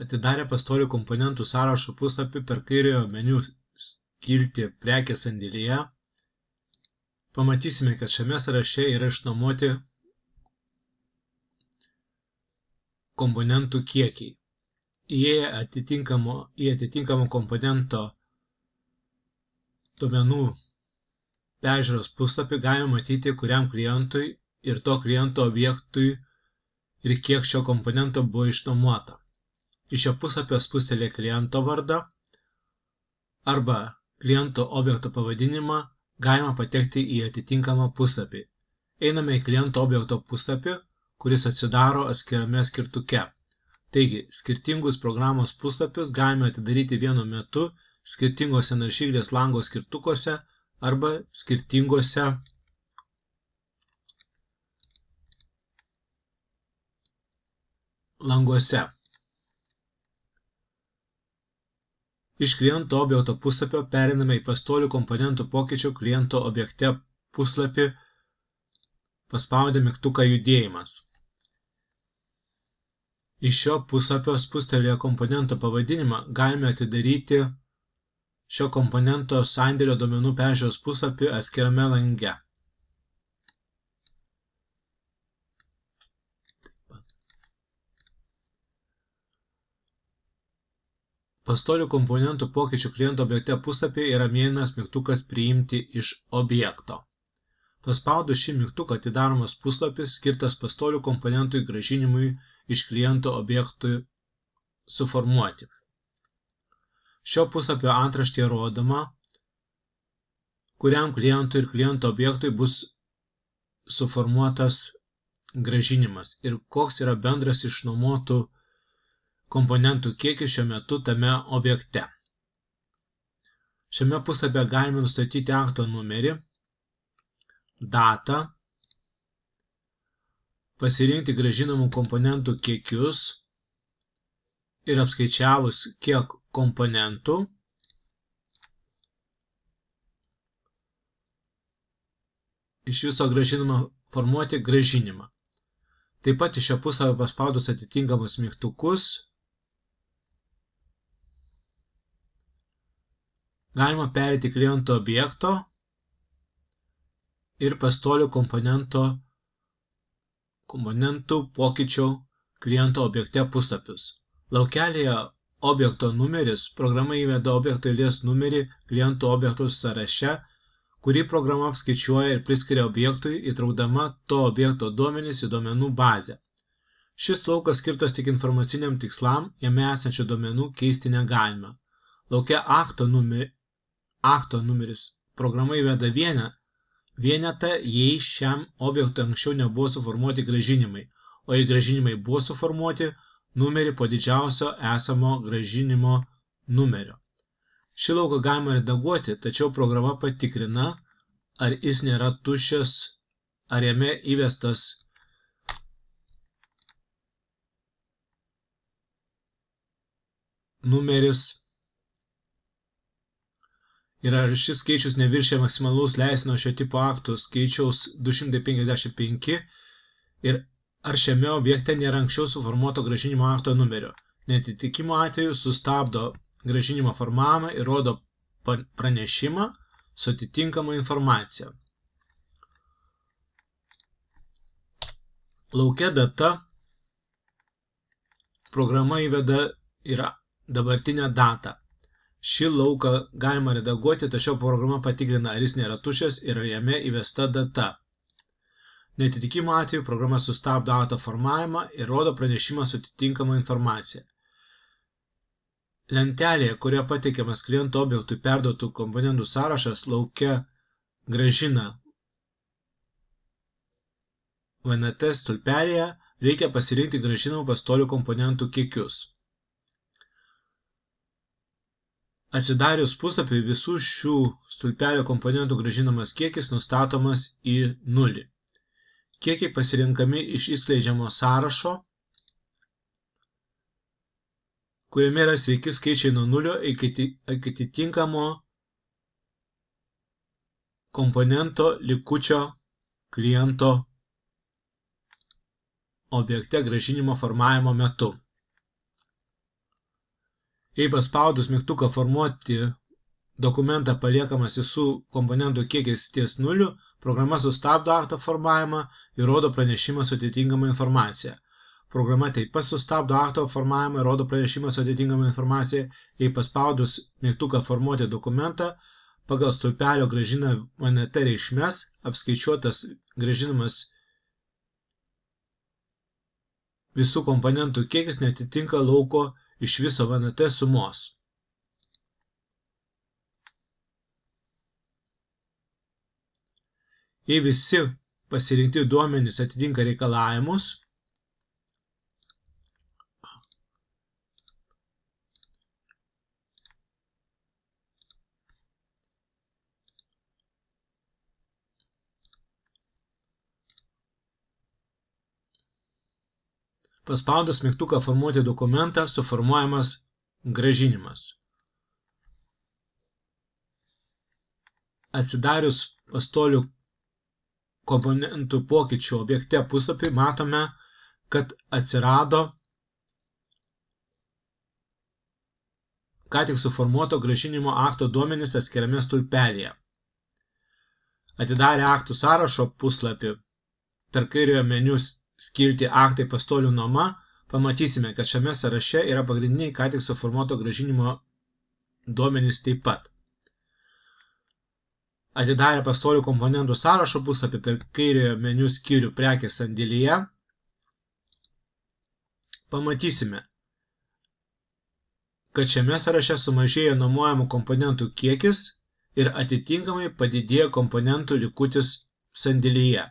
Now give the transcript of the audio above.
Atidarę pastolių komponentų sąrašo puslapį per kairiojo meniu skiltį prekės sandėlyje, pamatysime, kad šiame sąraše yra išnuomoti komponentų kiekiai. Įėję į atitinkamą komponento duomenų peržiūros puslapį galime matyti, kuriam klientui ir to kliento objektui ir kiek šio komponento buvo išnuomota. Iš šio puslapio spustelėję kliento vardą arba kliento objekto pavadinimą galima patekti į atitinkamą puslapį. Einame į kliento objekto puslapį, kuris atsidaro atskirame skirtuke. Taigi, skirtingus programos puslapius galime atidaryti vienu metu skirtingose naršyklės lango skirtukuose arba skirtingose languose. Iš kliento objekto puslapio pereiname į pastolių komponentų pokyčių kliento objekte puslapį paspaudę mygtuką judėjimas. Iš šio puslapio spustelėję komponento pavadinimą galime atidaryti šio komponento sandėlio duomenų peržiūros puslapį atskirame lange. Pastolių komponentų pokyčių kliento objekte puslapyje yra mėlynas mygtukas priimti iš objekto. Paspaudus šį mygtuką atidaromas puslapis skirtas pastolių komponentui grąžinimui iš kliento objektui suformuoti. Šio puslapio antraštėje rodoma, kuriam klientui ir kliento objektui bus suformuotas grąžinimas ir koks yra bendras išnuomotų komponentų kiekis šiuo metu tame objekte. Šiame puslapyje galime nustatyti akto numerį, datą, pasirinkti grąžinamų komponentų kiekius ir apskaičiavus kiek komponentų, iš viso grąžinama formuoti grąžinimą. Taip pat iš šio puslapio paspaudus atitinkamus mygtukus galima pereiti kliento objekto ir pastolių komponentų pokyčių kliento objekte puslapius. Laukelėje objekto numeris programa įveda objekto eilės numerį kliento objektų sąraše, kurį programa apskaičiuoja ir priskiria objektui, įtraukdama to objekto duomenis į duomenų bazę. Šis laukas skirtas tik informaciniam tikslam, jame esančių duomenų keisti negalime. Lauke akto numeris programa įveda vienetą, jei šiam objektui anksčiau nebuvo suformuoti grąžinimai, o jei grąžinimai buvo suformuoti, numerį po didžiausio esamo grąžinimo numerio. Šį lauką galima redaguoti, tačiau programa patikrina, ar jis nėra tuščias, ar jame įvestas numeris ir ar šis skaičius neviršė maksimalaus leistino šio tipo aktų skaičiaus 255 ir ar šiame objekte nėra anksčiau suformuoto grąžinimo akto numerio. Neatitikimo atveju sustabdo grąžinimo formavimą ir rodo pranešimą su atitinkama informacija. Lauke data programa įveda yra dabartinę datą. Šį lauką galima redaguoti, tačiau programa patikrina, ar jis nėra tuščias ir ar jame įvesta data. Neatitikimo atveju programa sustabdo akto formavimą ir rodo pranešimą su atitinkama informacija. Lentelėje, kurioje pateikiamas kliento objektui perduotų komponentų sąrašas, lauke grąžina VNT stulpelėje reikia pasirinkti grąžinamų pastolių komponentų kiekius. Atsidarius puslapį visų šių stulpelio komponentų grąžinamas kiekis nustatomas į 0. Kiekiai pasirinkami iš išskleidžiamo sąrašo, kuriame yra sveiki skaičiai nuo 0 iki atitinkamo komponento likučio kliento objekte grąžinimo formavimo metu. Jei paspaudus mygtuką formuoti dokumentą paliekamas visų komponentų kiekis ties 0, programa sustabdo akto formavimą ir rodo pranešimą su atitinkama informacija. Programa taip pat sustabdo akto formavimą ir rodo pranešimą su atitinkama informacija, jei paspaudus mygtuką formuoti dokumentą, pagal stulpelio grąžina VNT reikšmes, apskaičiuotas grąžinamas visų komponentų kiekis neatitinka lauko iš viso VNT sumos. Jei visi pasirinkti duomenys atitinka reikalavimus, paspaudus mygtuką formuoti dokumentą suformuojamas grąžinimas. Atsidarius pastolių komponentų pokyčių objekte puslapį matome, kad atsirado ką tik suformuoto grąžinimo akto duomenys atskiriame stulpelyje. Atidarę aktų sąrašo puslapį per kairiojo meniu skiltį aktai pastolių nuoma, pamatysime, kad šiame sąraše yra pagrindiniai ką tik suformuoto grąžinimo duomenys taip pat. Atidarę pastolių komponentų sąrašo puslapį per kairiojo meniu skyrių prekės sandėlyje, pamatysime, kad šiame sąraše sumažėjo nuomojamų komponentų kiekis ir atitinkamai padidėjo komponentų likutis sandėlyje.